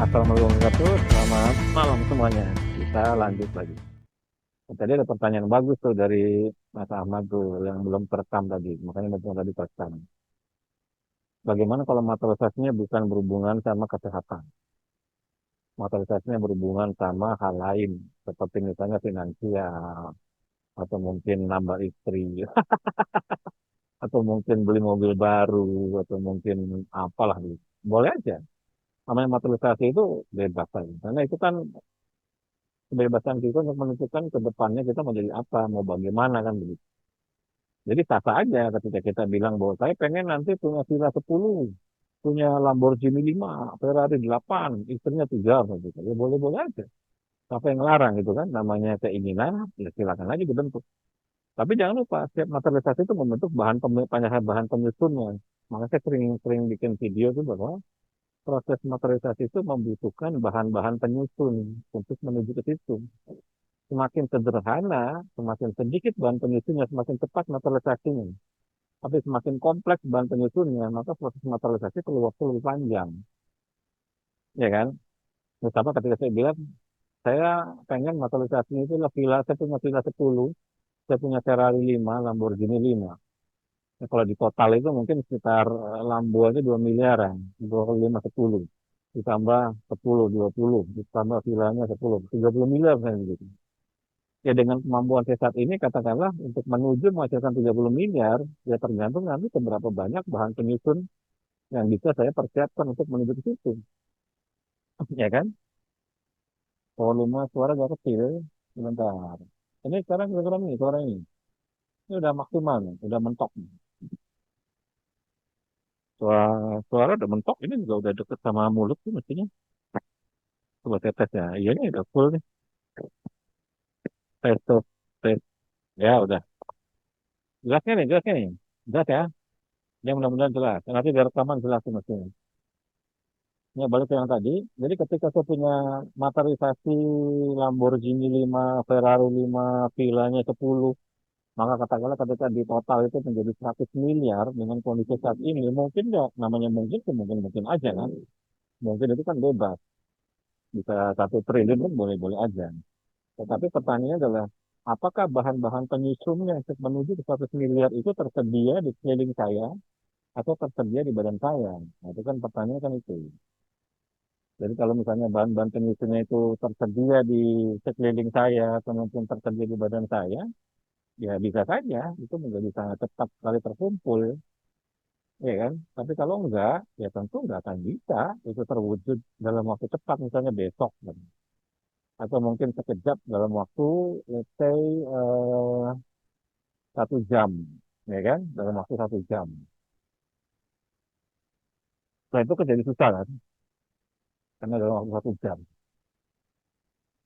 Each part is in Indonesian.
Assalamualaikum warahmatullahi wabarakatuh. Selamat malam semuanya. Kita lanjut lagi. Tadi ada pertanyaan bagus tuh dari Mas Ahmad tuh yang belum terekam tadi. Makanya belum tadi terekam. Bagaimana kalau materialisasinya bukan berhubungan sama kesehatan? Materialisasinya berhubungan sama hal lain. Seperti misalnya finansial. Atau mungkin nambah istri. Atau mungkin beli mobil baru. Atau mungkin apalah gitu. Boleh aja. Namanya materialisasi itu bebas aja. Karena itu kan kebebasan kita untuk menentukan ke depannya kita mau jadi apa, mau bagaimana kan begitu. Jadi sah-sah aja ketika kita bilang bahwa saya pengen nanti punya villa 10, punya Lamborghini 5, Ferrari 8, istrinya 3, gitu. Ya boleh-boleh aja. Siapa yang ngelarang gitu kan, namanya keinginan, ya silakan aja dibentuk. Tapi jangan lupa, setiap materialisasi itu membentuk bahan penyusunnya. Makanya saya sering bikin video itu bahwa proses materialisasi itu membutuhkan bahan-bahan penyusun untuk menuju ke situ. Semakin sederhana, semakin sedikit bahan penyusunnya, semakin cepat materialisasinya. Tapi semakin kompleks bahan penyusunnya, maka proses materialisasi perlu waktu lebih panjang. Ya kan? Terutama ketika saya bilang, saya pengen materialisasinya itu adalah villa, saya punya villa 10, saya punya Ferrari 5, Lamborghini 5. Ya, kalau di total itu mungkin sekitar Lambo aja 2 miliaran, 25, 10. Ditambah 10, 20, ditambah villanya 10, 30 miliar misalnya gitu. Ya dengan kemampuan saya saat ini katakanlah untuk menuju menghasilkan 30 miliar, ya tergantung nanti seberapa banyak bahan penyusun yang bisa saya persiapkan untuk menuju ke situ. Ya kan? Volume suara agak kecil. Sebentar. Ini sekarang kira-kira nih suara ini. Ini udah maksimal nih, udah mentok nih. Suara udah mentok, ini juga udah deket sama mulut sih mestinya. Coba saya tes ya. Iya ini udah full nih. Tes, tes, tes. Ya udah. Jelasnya nih, jelasnya nih. Jelas ya. Ya mudah-mudahan jelas. Nanti di rekaman jelas sih mestinya. Ya, balik ke yang tadi. Jadi ketika saya punya materialisasi Lamborghini 5, Ferrari 5, villanya 10, maka katakanlah ketika di total itu menjadi 100 miliar dengan kondisi saat ini, mungkin ya, namanya mungkin, mungkin aja kan. Mungkin itu kan bebas. Bisa 1 triliun kan boleh-boleh aja. Tetapi pertanyaannya adalah, apakah bahan-bahan penyusunnya untuk menuju ke 100 miliar itu tersedia di sekeliling saya atau tersedia di badan saya? Nah, itu kan pertanyaan kan itu. Jadi kalau misalnya bahan-bahan penyusunnya itu tersedia di sekeliling saya, kemudian tersedia di badan saya, ya bisa saja itu menjadi sangat cepat sekali terkumpul, ya kan? Tapi kalau enggak, ya tentu enggak akan bisa itu terwujud dalam waktu cepat, misalnya besok, kan. Atau mungkin sekejap dalam waktu, let's say, 1 jam, ya kan? Dalam waktu 1 jam. Nah itu kan jadi susah kan? Karena dalam waktu 1 jam.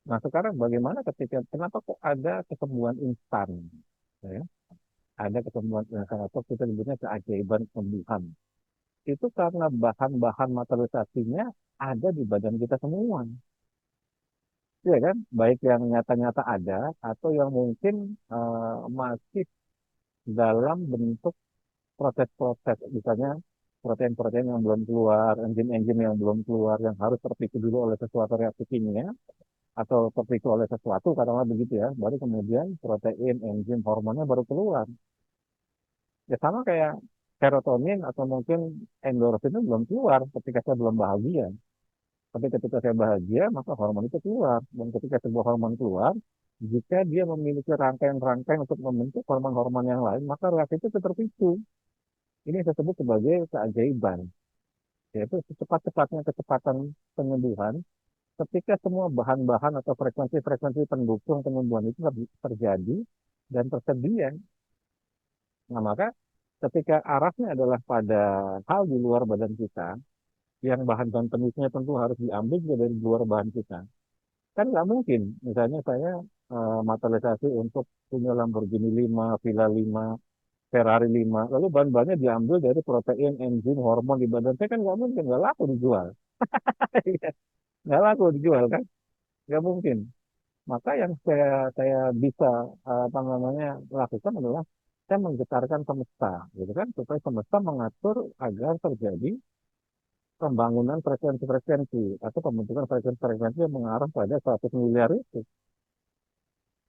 Nah sekarang bagaimana ketika, kenapa kok ada kesembuhan instan? Ya? Ada kesembuhan atau kita sebutnya keajaiban kesembuhan. Itu karena bahan-bahan materialisasinya ada di badan kita semua. Ya kan? Baik yang nyata-nyata ada atau yang mungkin masih dalam bentuk proses-proses. Misalnya protein-protein yang belum keluar, enzim-enzim yang belum keluar, yang harus terpicu dulu oleh sesuatu reaksi kimia, atau terpicu oleh sesuatu, katakanlah begitu ya, baru kemudian protein, enzim, hormonnya baru keluar. Ya sama kayak serotonin atau mungkin endorfin itu belum keluar ketika saya belum bahagia. Tapi ketika saya bahagia, maka hormon itu keluar. Dan ketika sebuah hormon keluar, jika dia memiliki rangkaian-rangkaian untuk membentuk hormon-hormon yang lain, maka reaksi itu terpicu. Ini saya sebut sebagai keajaiban, yaitu secepat-cepatnya kecepatan penyembuhan ketika semua bahan-bahan atau frekuensi-frekuensi pendukung penyembuhan itu terjadi dan tersedia. Nah, maka ketika arahnya adalah pada hal di luar badan kita, yang bahan-bahan penyusunnya tentu harus diambil juga dari luar bahan kita. Kan nggak mungkin, misalnya saya materialisasi untuk punya Lamborghini 5, Villa 5, Ferrari 5, lalu bahan-bahannya diambil dari protein, enzim, hormon di badan saya kan nggak mungkin, nggak laku dijual. Nggak laku dijual kan, nggak mungkin. Maka yang saya bisa apa namanya lakukan adalah saya menggetarkan semesta, gitu kan, supaya semesta mengatur agar terjadi pembangunan frekuensi-frekuensi atau pembentukan frekuensi-frekuensi yang mengarah pada 100 miliar itu.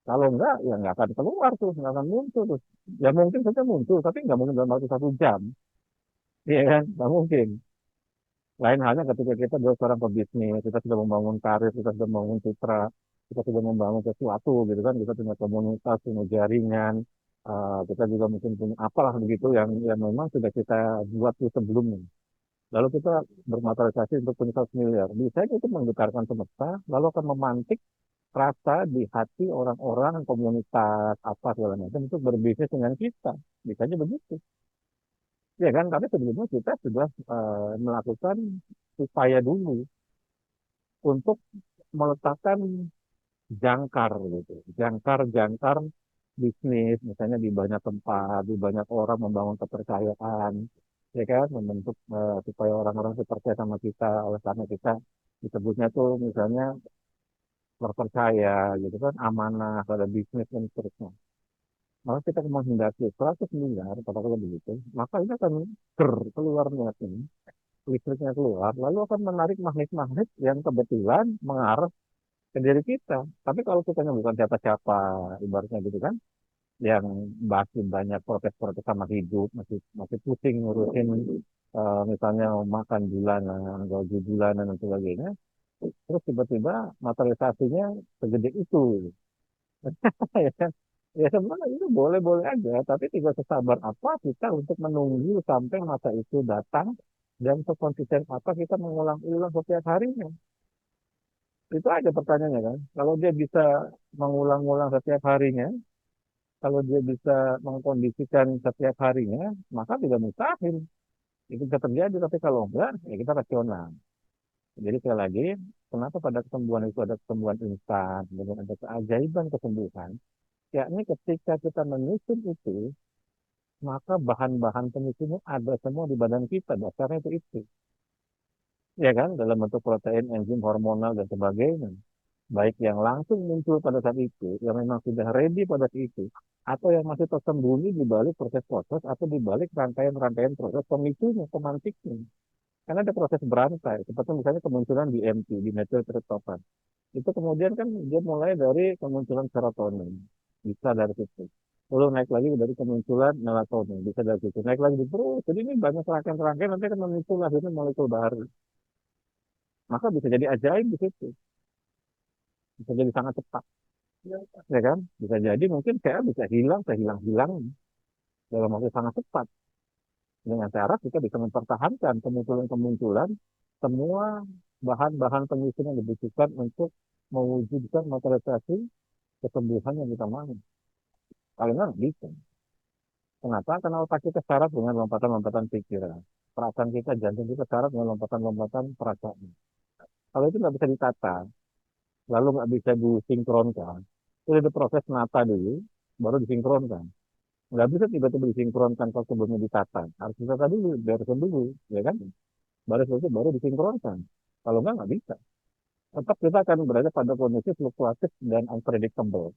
Kalau enggak, ya nggak akan keluar tuh, nggak akan muncul tuh. Ya mungkin saja muncul, tapi nggak mungkin dalam waktu 1 jam. Iya kan? Nggak mungkin. Lain halnya ketika kita adalah seorang pebisnis, kita sudah membangun karir, kita sudah membangun citra, kita sudah membangun sesuatu gitu kan, kita punya komunitas, punya jaringan, kita juga mungkin punya apalah begitu yang memang sudah kita buat di sebelumnya. Lalu kita bermaterialisasi untuk punya 100 miliar. Bisa itu menggetarkan semesta, lalu akan memantik rasa di hati orang-orang, komunitas, apa segala macam untuk berbisnis dengan kita. Bisanya begitu. Ya kan, tapi sebelumnya kita sudah melakukan upaya dulu untuk meletakkan jangkar gitu. Jangkar-jangkar bisnis, misalnya di banyak tempat, di banyak orang membangun kepercayaan, ya kan, membentuk supaya orang-orang itu percaya sama kita, oleh karena kita disebutnya tuh misalnya terpercaya gitu kan, amanah pada bisnis dan seterusnya. Maka kita menghendaki 100 miliar, katakanlah begitu, maka ini akan keluar niat ini, listriknya keluar, lalu akan menarik magnet-magnet yang kebetulan mengarah ke diri kita. Tapi kalau kita bukan siapa-siapa, ibaratnya gitu kan, yang masih banyak protes-protes sama hidup, masih masih pusing ngurusin misalnya makan bulanan, gaji bulanan dan sebagainya, terus tiba-tiba materialisasinya segede itu. Ya kan? Ya sebenarnya itu boleh-boleh aja, tapi tidak sesabar apa kita untuk menunggu sampai masa itu datang dan sekonsisten apa kita mengulang-ulang setiap harinya. Itu aja pertanyaannya kan. Kalau dia bisa mengulang-ulang setiap harinya, kalau dia bisa mengkondisikan setiap harinya, maka tidak mustahil. Itu bisa terjadi, tapi kalau enggak, ya kita rasional. Jadi sekali lagi, kenapa pada kesembuhan itu ada kesembuhan instan, kemudian ada keajaiban kesembuhan, yakni ketika kita menyusun itu, maka bahan-bahan penyusunnya ada semua di badan kita, dasarnya itu. Ya kan, dalam bentuk protein, enzim, hormonal, dan sebagainya. Baik yang langsung muncul pada saat itu, yang memang sudah ready pada saat itu, atau yang masih tersembunyi di balik proses-proses atau di balik rangkaian-rangkaian proses pemicunya, pemantiknya. Karena ada proses berantai, seperti misalnya kemunculan DMT, di metiltriptofan. Itu kemudian kan dia mulai dari kemunculan serotonin, bisa dari situ. Lalu naik lagi dari kemunculan melatonin, bisa dari situ. Naik lagi terus. Jadi ini banyak rangkaian-rangkaian nanti akan muncul akhirnya molekul baru. Maka bisa jadi ajaib di situ. Bisa jadi sangat cepat. Ya kan? Bisa jadi mungkin saya bisa hilang, saya hilang-hilang dalam waktu sangat cepat. Dengan syarat kita bisa mempertahankan kemunculan-kemunculan semua bahan-bahan penyusun yang dibutuhkan untuk mewujudkan materialisasi kesembuhan yang kita mau. Kalau nggak bisa. Kenapa? Karena otak kita syarat dengan lompatan-lompatan pikiran. Perasaan kita, jantung kita syarat dengan lompatan-lompatan perasaan. Kalau itu nggak bisa ditata, lalu nggak bisa disinkronkan, itu ada proses nata dulu, baru disinkronkan. Nggak bisa tiba-tiba disinkronkan kalau sebelumnya ditata. Harus ditata dulu, beresin dulu, ya kan? Baru itu baru disinkronkan. Kalau nggak bisa. Tetap kita akan berada pada kondisi fluktuatif dan unpredictable.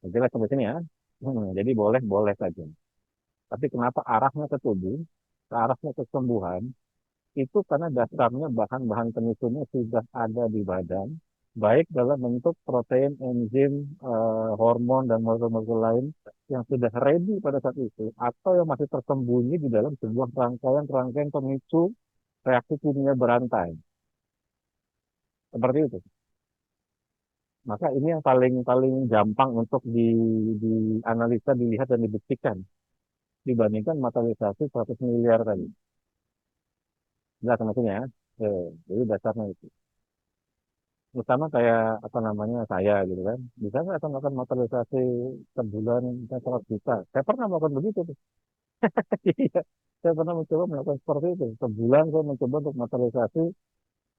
Jelas sampai sini ya. Jadi boleh-boleh saja. Tapi kenapa arahnya ke tubuh, ke arahnya ke kesembuhan, itu karena dasarnya bahan-bahan penyusunnya sudah ada di badan, baik dalam bentuk protein, enzim, hormon, dan molekul-molekul lain yang sudah ready pada saat itu, atau yang masih tersembunyi di dalam sebuah rangkaian-rangkaian pemicu reaksi kimia berantai. Seperti itu. Maka ini yang paling paling gampang untuk dianalisa, dilihat, dan dibuktikan dibandingkan materialisasi 100 miliar tadi. Jelas maksudnya ya. Jadi dasarnya itu. Utama kayak apa namanya saya gitu kan. Bisa nggak saya melakukan materialisasi sebulan bisa 100 juta? Saya pernah melakukan begitu tuh. Iya. Saya pernah mencoba melakukan seperti itu. Sebulan saya mencoba untuk materialisasi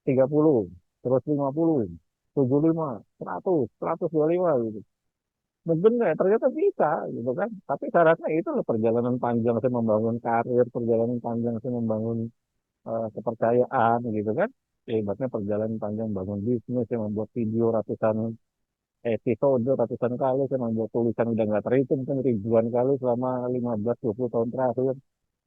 30, terus 50, 75, 100, 125 gitu. Mungkin nggak, ternyata bisa gitu kan. Tapi syaratnya itu loh perjalanan panjang saya membangun karir, perjalanan panjang saya membangun kepercayaan gitu kan. Ibaratnya perjalanan panjang bangun bisnis, saya membuat video ratusan episode, ratusan kali, saya membuat tulisan udah nggak terhitung, mungkin ribuan kali selama 15-20 tahun terakhir.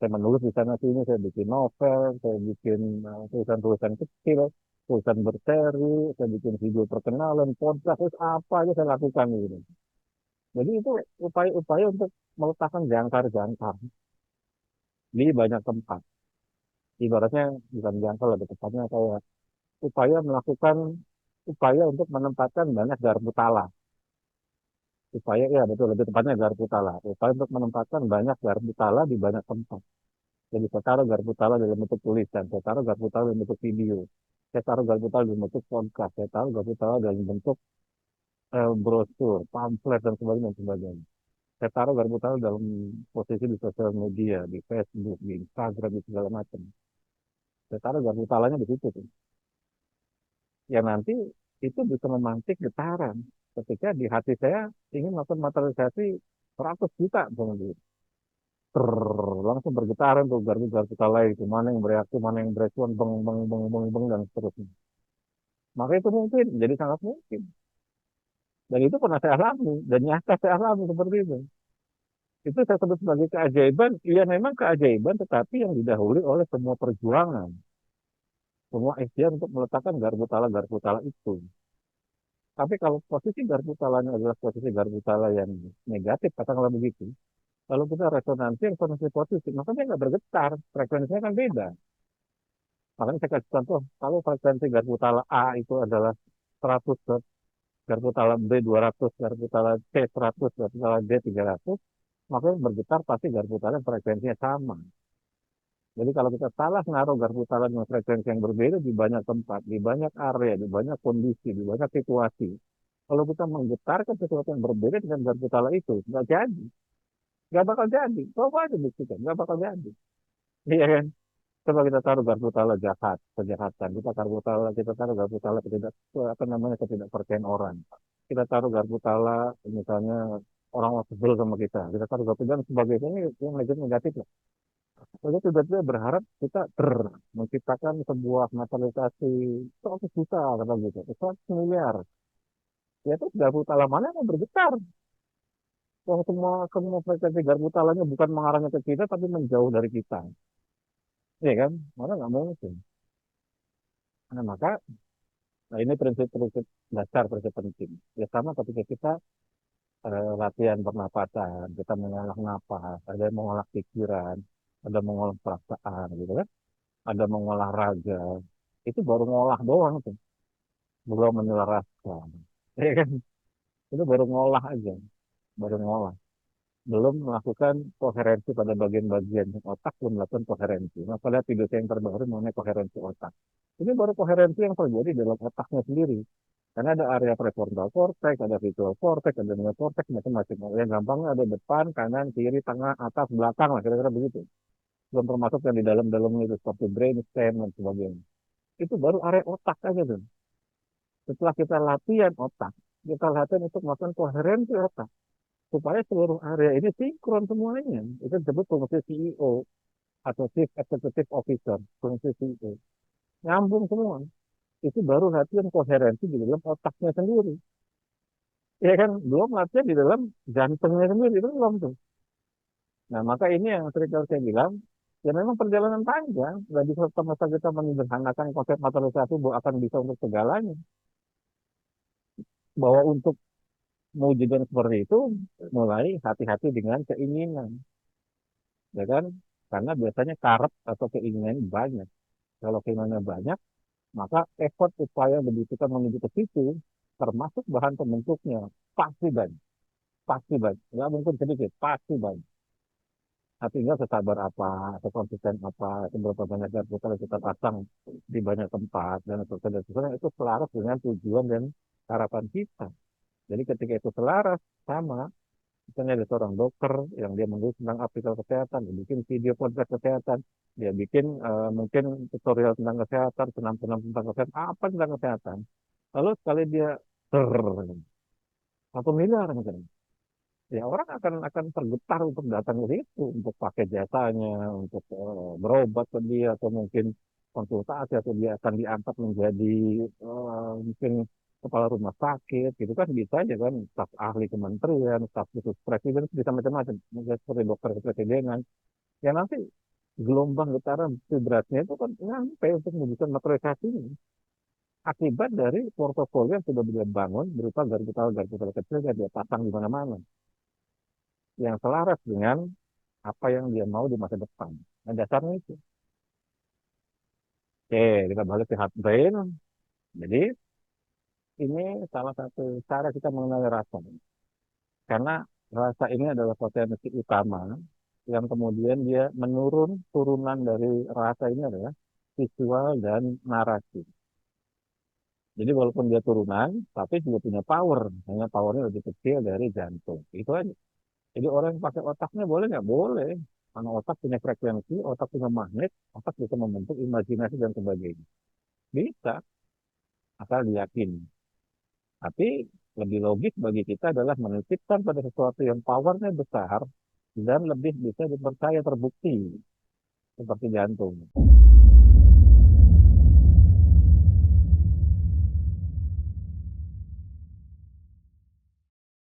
Saya menulis di sana sini, saya bikin novel, saya bikin tulisan-tulisan kecil, tulisan berseri, saya bikin video perkenalan, podcast, terus apa aja saya lakukan gitu. Jadi itu upaya-upaya untuk meletakkan jangkar-jangkar di banyak tempat. Ibaratnya bukan jangkar, lebih tepatnya kayak upaya melakukan upaya untuk menempatkan banyak garpu tala. Upaya, ya betul, lebih tepatnya garpu tala. Upaya untuk menempatkan banyak garpu tala di banyak tempat. Jadi saya taruh garpu tala dalam bentuk tulisan, saya taruh garpu tala dalam bentuk video, saya taruh garpu tala dalam bentuk podcast, saya taruh garpu tala dalam bentuk brosur, pamflet dan sebagainya, dan sebagainya. Saya taruh garpu tala dalam posisi di sosial media, di Facebook, di Instagram, di segala macam. Saya taruh garpu talanya di situ tuh. Ya nanti itu bisa memantik getaran ketika di hati saya ingin melakukan materialisasi 100 juta misalnya. Langsung bergetaran tuh garpu-garpu talai itu mana yang bereaksi mana yang berespon beng beng beng beng beng dan seterusnya, maka itu mungkin jadi sangat mungkin, dan itu pernah saya alami dan nyata saya alami seperti itu saya sebut sebagai keajaiban. Iya memang keajaiban, tetapi yang didahului oleh semua perjuangan, semua ikhtiar untuk meletakkan garpu tala itu. Tapi kalau posisi garpu talanya adalah posisi garpu tala yang negatif katakanlah begitu, kalau kita resonansi yang kondisi positif maka dia nggak bergetar, frekuensinya kan beda. Makanya saya kasih contoh, kalau frekuensi garpu tala A itu adalah 100 Hz, garpu tala B 200, garpu tala C 100, garpu tala D 300, maka yang bergetar pasti garpu tala yang frekuensinya sama. Jadi kalau kita salah naruh garpu tala dengan frekuensi yang berbeda di banyak tempat, di banyak area, di banyak kondisi, di banyak situasi, kalau kita menggetarkan sesuatu yang berbeda dengan garpu tala itu, nggak jadi. Nggak bakal jadi. Coba aja buktikan, nggak bakal jadi. Iya kan? Coba kita taruh garpu tala jahat, kejahatan. Kita taruh garpu tala ketidak, apa namanya, ketidakpercayaan orang. Kita taruh garpu tala, misalnya orang sebel sama kita. Kita taruh garpu dan sebagainya ini yang negatif lah. Lalu tiba-tiba berharap kita menciptakan sebuah materialisasi 100 juta kata gitu, 100 miliar. Ya itu garpu tala mana yang bergetar? Yang semua frekuensi garpu talanya bukan mengarahnya ke kita, tapi menjauh dari kita. Iya kan? Mana nggak mungkin. Nah, maka nah ini prinsip-prinsip dasar, prinsip penting. Ya sama ketika kita latihan pernapasan, kita mengolah napas, ada yang mengolah pikiran, ada mengolah perasaan, gitu kan? Ada mengolah raga. Itu baru ngolah doang tuh, belum menyelaraskan. Iya kan? Itu baru ngolah aja, baru ngolah. Belum melakukan koherensi pada bagian-bagian otak, belum melakukan koherensi. Maka lihat video saya yang terbaru mengenai koherensi otak. Ini baru koherensi yang terjadi dalam otaknya sendiri. Karena ada area prefrontal cortex, ada visual cortex, ada neocortex, macam-macam. Yang gampangnya ada depan, kanan, kiri, tengah, atas, belakang lah, kira-kira begitu. Belum termasuk yang di dalam-dalamnya itu seperti brainstem dan sebagainya. Itu baru area otak aja tuh. Setelah kita latihan otak, kita latihan untuk melakukan koherensi otak supaya seluruh area ini sinkron semuanya. Itu disebut fungsi CEO atau Chief Executive Officer, fungsi CEO. Nyambung semua. Itu baru latihan koherensi di dalam otaknya sendiri. Ya kan, belum latihan di dalam jantungnya sendiri, itu belum tuh. Nah, maka ini yang sering kali saya bilang, ya memang perjalanan panjang. Nggak bisa masa kita menyederhanakan konsep materialisasi bahwa akan bisa untuk segalanya. Bahwa untuk mewujudkan seperti itu, mulai hati-hati dengan keinginan. Ya kan? Karena biasanya karet atau keinginan banyak. Kalau keinginannya banyak, maka effort upaya lebih kita menuju ke situ, termasuk bahan pembentuknya, pasti banyak. Pasti banyak. Nggak mungkin sedikit, pasti banyak. Nah, tinggal sesabar apa, atau konsisten apa, seberapa banyak garpu kita pasang di banyak tempat, dan seterusnya, itu selaras dengan tujuan dan harapan kita. Jadi ketika itu selaras, sama, misalnya ada seorang dokter yang dia menulis tentang aplikasi kesehatan, dia bikin video podcast kesehatan, dia bikin mungkin tutorial tentang kesehatan, senam-senam tentang kesehatan, apa tentang kesehatan. Lalu sekali dia ter 1 miliar misalnya, ya orang akan tergetar untuk datang ke situ, untuk pakai jasanya, untuk berobat ke dia, atau mungkin konsultasi, atau dia akan diangkat menjadi mungkin kepala rumah sakit, gitu kan bisa aja kan, staf ahli kementerian, staf khusus presiden, bisa macam-macam, mungkin seperti dokter kepresidenan. Ya nanti gelombang getaran vibrasinya itu kan nyampe untuk menunjukkan materialisasinya. Akibat dari portofolio yang sudah dia bangun berupa garpu-garpu kecil yang dia pasang di mana-mana. Yang selaras dengan apa yang dia mau di masa depan. Nah, dasarnya itu. Oke, kita balik ke hard brain. Jadi, ini salah satu cara kita mengenali rasa. Karena rasa ini adalah potensi utama yang kemudian dia menurun, turunan dari rasa ini adalah visual dan narasi. Jadi walaupun dia turunan, tapi juga punya power. Hanya powernya lebih kecil dari jantung. Itu aja. Jadi orang yang pakai otaknya boleh nggak? Boleh. Karena otak punya frekuensi, otak punya magnet, otak bisa membentuk imajinasi dan sebagainya. Bisa, asal diyakini. Tapi lebih logis bagi kita adalah menitipkan pada sesuatu yang powernya besar dan lebih bisa dipercaya terbukti, seperti jantung.